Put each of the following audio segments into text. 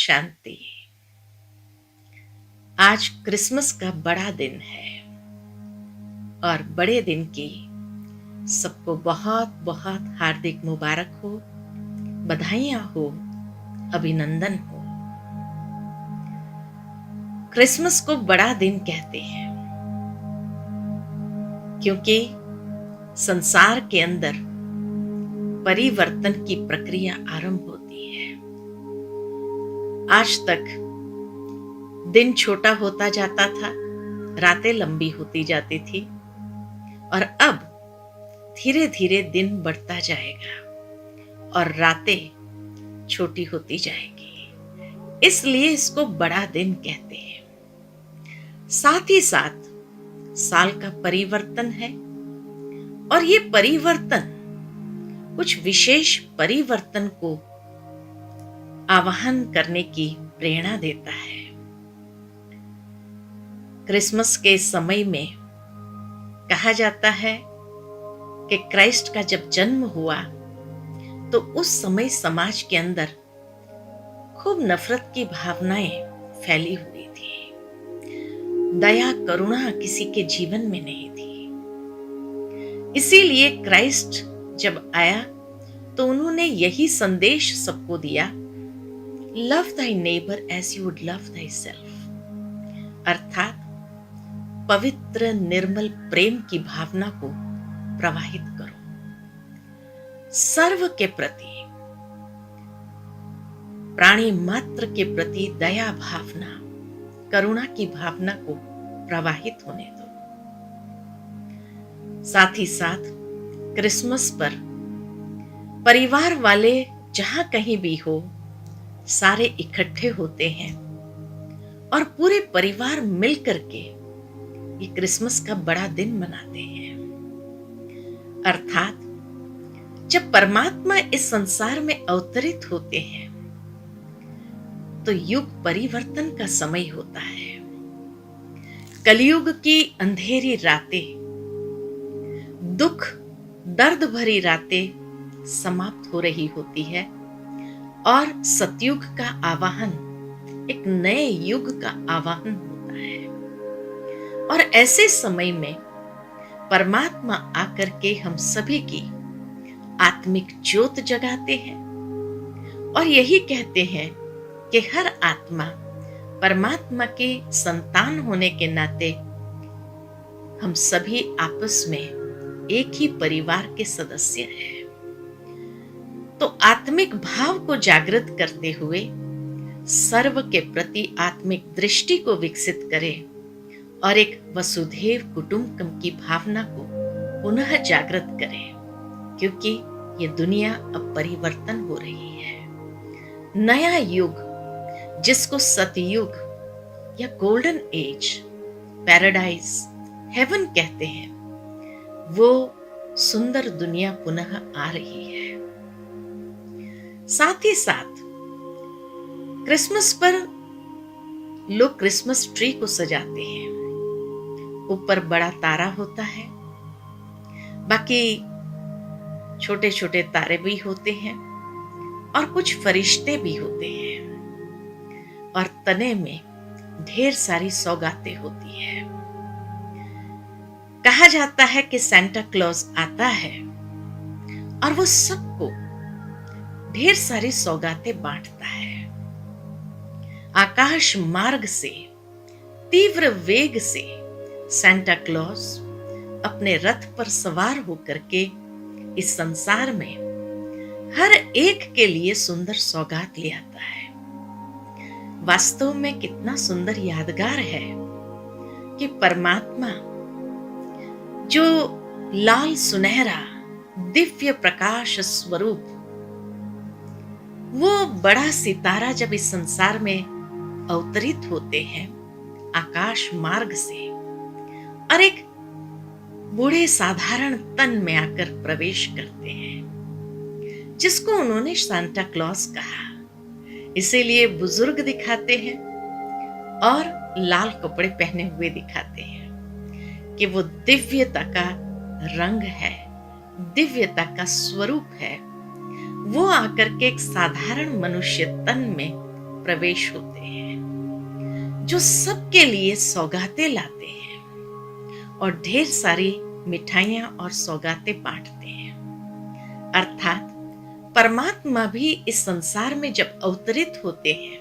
शांति। आज क्रिसमस का बड़ा दिन है और बड़े दिन की सबको बहुत बहुत हार्दिक मुबारक हो, बधाइयां हो, अभिनंदन हो। क्रिसमस को बड़ा दिन कहते हैं क्योंकि संसार के अंदर परिवर्तन की प्रक्रिया आरंभ होती है। आज तक दिन छोटा होता जाता था, रातें लंबी होती जाती थी और अब धीरे धीरे दिन बढ़ता जाएगा और रातें छोटी होती जाएगी। इसलिए इसको बड़ा दिन कहते हैं। साथ ही साथ साल का परिवर्तन है और ये परिवर्तन कुछ विशेष परिवर्तन को आवाहन करने की प्रेरणा देता है। क्रिसमस के समय में कहा जाता है कि क्राइस्ट का जब जन्म हुआ तो उस समय समाज के अंदर खूब नफरत की भावनाएं फैली हुई थी। दया करुणा किसी के जीवन में नहीं थी। इसीलिए क्राइस्ट जब आया तो उन्होंने यही संदेश सबको दिया, love thy neighbour as you would love thyself, अर्थात पवित्र निर्मल प्रेम की भावना को प्रवाहित करो। सर्व के प्रति, प्राणी मात्र के प्रति दया भावना, करुणा की भावना को प्रवाहित होने दो। साथ ही साथ क्रिसमस पर परिवार वाले जहां कहीं भी हो, सारे इकट्ठे होते हैं और पूरे परिवार मिलकर के ये क्रिसमस का बड़ा दिन मनाते हैं। अर्थात जब परमात्मा इस संसार में अवतरित होते हैं तो युग परिवर्तन का समय होता है। कलयुग की अंधेरी रातें, दुख दर्द भरी रातें समाप्त हो रही होती है और सतयुग का आवाहन, एक नए युग का आवाहन होता है। और ऐसे समय में परमात्मा आकर के हम सभी की आत्मिक ज्योत जगाते हैं और यही कहते हैं कि हर आत्मा परमात्मा के संतान होने के नाते हम सभी आपस में एक ही परिवार के सदस्य हैं। तो आत्मिक भाव को जागृत करते हुए सर्व के प्रति आत्मिक दृष्टि को विकसित करें और एक वसुधैव कुटुंबकम की भावना को पुनः जागृत करें, क्योंकि ये दुनिया अब परिवर्तन हो रही है। नया युग जिसको सतयुग या गोल्डन एज, पैराडाइज, हेवन कहते हैं, वो सुंदर दुनिया पुनः आ रही है। साथ ही साथ क्रिसमस पर लोग क्रिसमस ट्री को सजाते हैं। ऊपर बड़ा तारा होता है, बाकी छोटे छोटे तारे भी होते हैं और कुछ फरिश्ते भी होते हैं और तने में ढेर सारी सौगातें होती है। कहा जाता है कि सांता क्लॉज आता है और वो सबको ढेर सारी सौगातें बांटता है। आकाश मार्ग से तीव्र वेग से सांता क्लॉज अपने रथ पर सवार होकर के इस संसार में हर एक के लिए सुंदर सौगात ले आता है। वास्तव में कितना सुंदर यादगार है कि परमात्मा जो लाल सुनहरा दिव्य प्रकाश स्वरूप, वो बड़ा सितारा जब इस संसार में अवतरित होते हैं आकाश मार्ग से और एक बूढ़े साधारण तन में आकर प्रवेश करते हैं, जिसको उन्होंने सांता क्लॉज कहा। इसीलिए बुजुर्ग दिखाते हैं और लाल कपड़े पहने हुए दिखाते हैं कि वो दिव्यता का रंग है, दिव्यता का स्वरूप है। वो आकर के एक साधारण मनुष्य तन में प्रवेश होते हैं, जो सबके लिए सौगातें लाते हैं और ढेर सारी मिठाइयां और सौगातें बांटते हैं। अर्थात परमात्मा भी इस संसार में जब अवतरित होते हैं,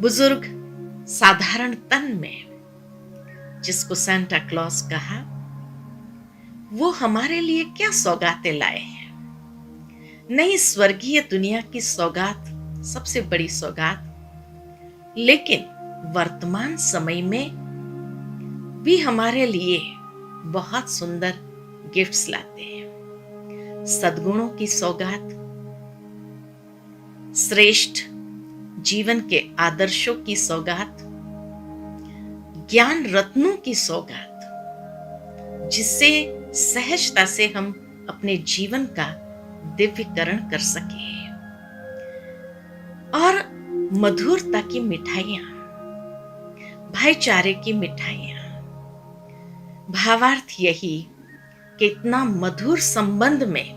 बुजुर्ग साधारण तन में, जिसको सांता क्लॉज कहा, वो हमारे लिए क्या सौगातें लाए हैं। नई स्वर्गीय दुनिया की सौगात सबसे बड़ी सौगात, लेकिन वर्तमान समय में भी हमारे लिए बहुत सुंदर गिफ्ट्स लाते हैं। सद्गुणों की सौगात, श्रेष्ठ जीवन के आदर्शों की सौगात, ज्ञान रत्नों की सौगात, जिससे सहजता से हम अपने जीवन का दिव्यकरण कर सके, और मधुरता की मिठाइयां, भाईचारे की मिठाइयां। भावार्थ यही कि इतना मधुर संबंध में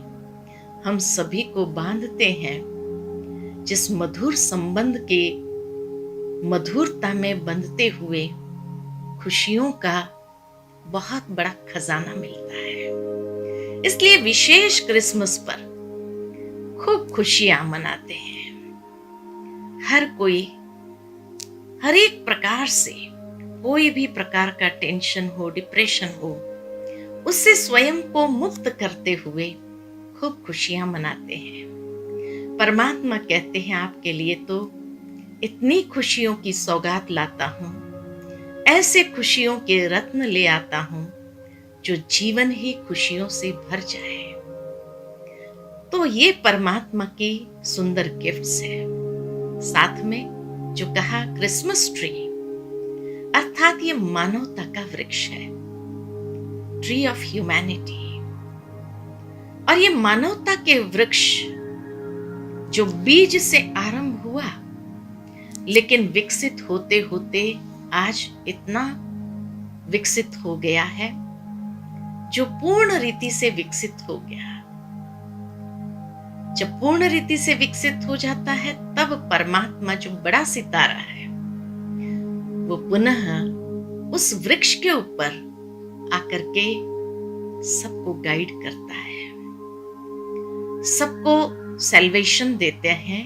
हम सभी को बांधते हैं, जिस मधुर संबंध के मधुरता में बंधते हुए खुशियों का बहुत बड़ा खजाना मिलता है। इसलिए विशेष क्रिसमस पर खूब खुशियां मनाते हैं। हर कोई हर एक प्रकार से, कोई भी प्रकार का टेंशन हो, डिप्रेशन हो, उससे स्वयं को मुक्त करते हुए खूब खुशियां मनाते हैं। परमात्मा कहते हैं, आपके लिए तो इतनी खुशियों की सौगात लाता हूं, ऐसे खुशियों के रत्न ले आता हूं जो जीवन ही खुशियों से भर जाए। तो ये परमात्मा की सुंदर गिफ्ट्स है। साथ में जो कहा क्रिसमस ट्री, अर्थात ये मानवता का वृक्ष है, ट्री ऑफ ह्यूमैनिटी। और ये मानवता के वृक्ष जो बीज से आरंभ हुआ, लेकिन विकसित होते होते आज इतना विकसित हो गया है, जो पूर्ण रीति से विकसित हो गया। जब पूर्ण रीति से विकसित हो जाता है, तब परमात्मा जो बड़ा सितारा है, वो पुनः उस वृक्ष के ऊपर आकर के सबको गाइड करता है, सबको सैल्वेशन देते हैं,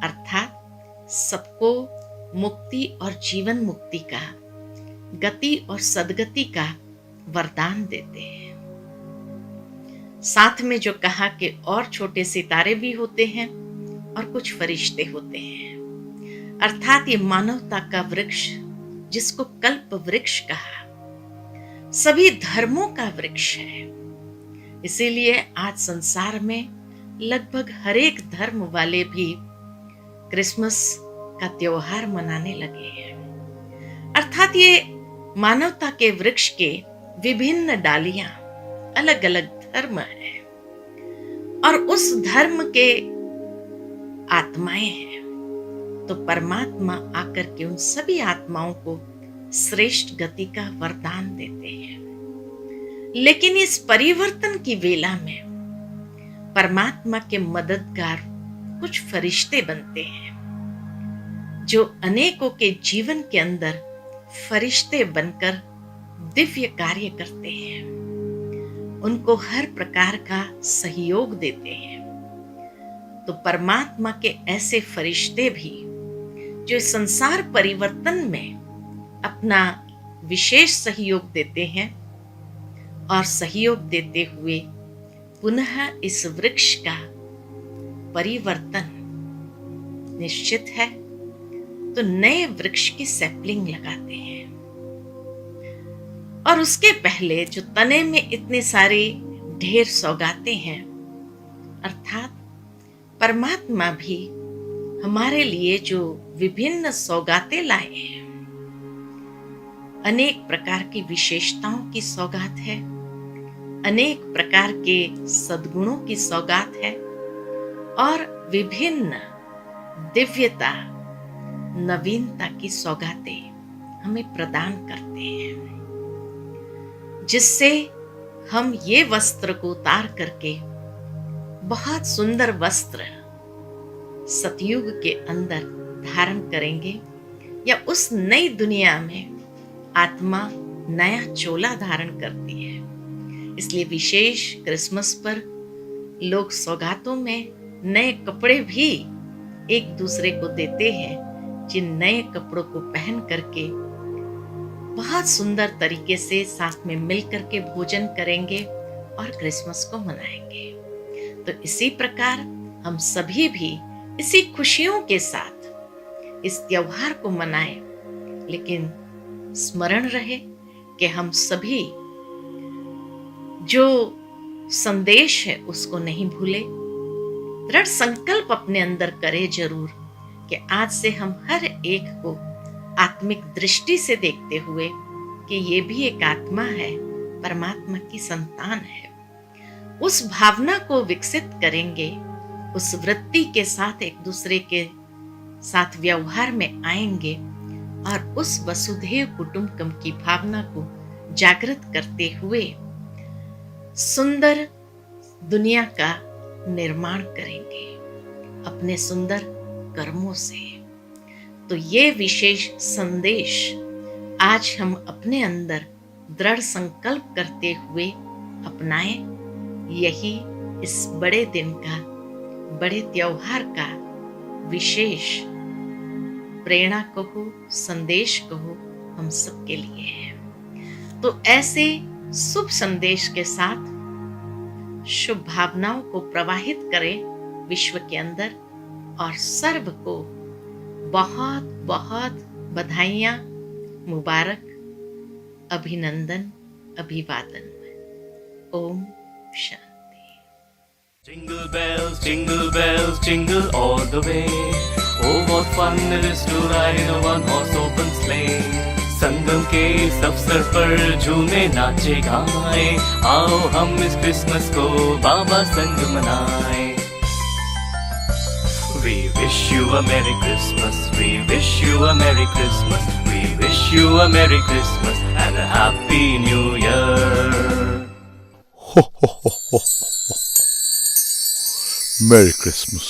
अर्थात सबको मुक्ति और जीवन मुक्ति का, गति और सदगति का वरदान देते हैं। साथ में जो कहा कि और छोटे सितारे भी होते हैं और कुछ फरिश्ते होते हैं, अर्थात ये मानवता का वृक्ष, जिसको कल्प वृक्ष कहा, सभी धर्मों का वृक्ष है। इसीलिए आज संसार में लगभग हर एक धर्म वाले भी क्रिसमस का त्योहार मनाने लगे हैं। अर्थात ये मानवता के वृक्ष के विभिन्न डालियां, अलग अलग धर्म है, और उस धर्म के आत्माएं हैं। तो परमात्मा आकर के उन सभी आत्माओं को श्रेष्ठ गति का वरदान देते हैं। लेकिन इस परिवर्तन की वेला में परमात्मा के मददगार कुछ फरिश्ते बनते हैं, जो अनेकों के जीवन के अंदर फरिश्ते बनकर दिव्य कार्य करते हैं, उनको हर प्रकार का सहयोग देते हैं। तो परमात्मा के ऐसे फरिश्ते भी जो संसार परिवर्तन में अपना विशेष सहयोग देते हैं, और सहयोग देते हुए पुनः इस वृक्ष का परिवर्तन निश्चित है, तो नए वृक्ष की सैपलिंग लगाते हैं। और उसके पहले जो तने में इतने सारे ढेर सौगातें हैं, अर्थात परमात्मा भी हमारे लिए जो विभिन्न सौगातें लाए हैं, अनेक प्रकार की विशेषताओं की सौगात है, अनेक प्रकार के सद्गुणों की सौगात है, और विभिन्न दिव्यता, नवीनता की सौगातें हमें प्रदान करते हैं, जिससे हम ये वस्त्र को उतार करके बहुत सुंदर वस्त्र, सतयुग के अंदर धारण करेंगे या उस नई दुनिया में आत्मा नया चोला धारण करती है। इसलिए विशेष क्रिसमस पर लोग सौगातों में नए कपड़े भी एक दूसरे को देते हैं, जिन नए कपड़ों को पहन करके बहुत सुंदर तरीके से साथ में मिल करके भोजन करेंगे और क्रिसमस को मनाएंगे। तो इसी प्रकार हम सभी भी इसी खुशियों के साथ इस त्योहार को मनाएं, लेकिन स्मरण रहे कि हम सभी जो संदेश है उसको नहीं भूले। दृढ़ संकल्प अपने अंदर करें जरूर कि आज से हम हर एक को आत्मिक दृष्टि से देखते हुए कि ये भी एक आत्मा है, परमात्मा की संतान है, उस भावना को विकसित करेंगे, उस वृत्ति के साथ एक दूसरे के साथ व्यवहार में आएंगे और उस वसुधैव कुटुंबकम की भावना को जागृत करते हुए सुंदर दुनिया का निर्माण करेंगे अपने सुंदर कर्मों से। तो ये विशेष संदेश आज हम अपने अंदर दृढ़ संकल्प करते हुए अपनाएं। यही इस बड़े दिन का, बड़े त्योहार का विशेष प्रेरणा कहो, संदेश कहो, हम सबके लिए है। तो ऐसे शुभ संदेश के साथ शुभ भावनाओं को प्रवाहित करें विश्व के अंदर और सर्व को बहुत बहुत बधाइयाँ, मुबारक, अभिनंदन, अभिवादन। Om Shanti. Jingle bells, jingle all the way. Oh, what fun it is to ride in a one-horse open sleigh. संगम के इस अवसर पर झूमे नाचे गाए, आओ हम इस क्रिसमस को बाबा संग मनाए। We wish you a Merry Christmas, we wish you a Merry Christmas, we wish you a Merry Christmas and a Happy New Year. Merry Christmas.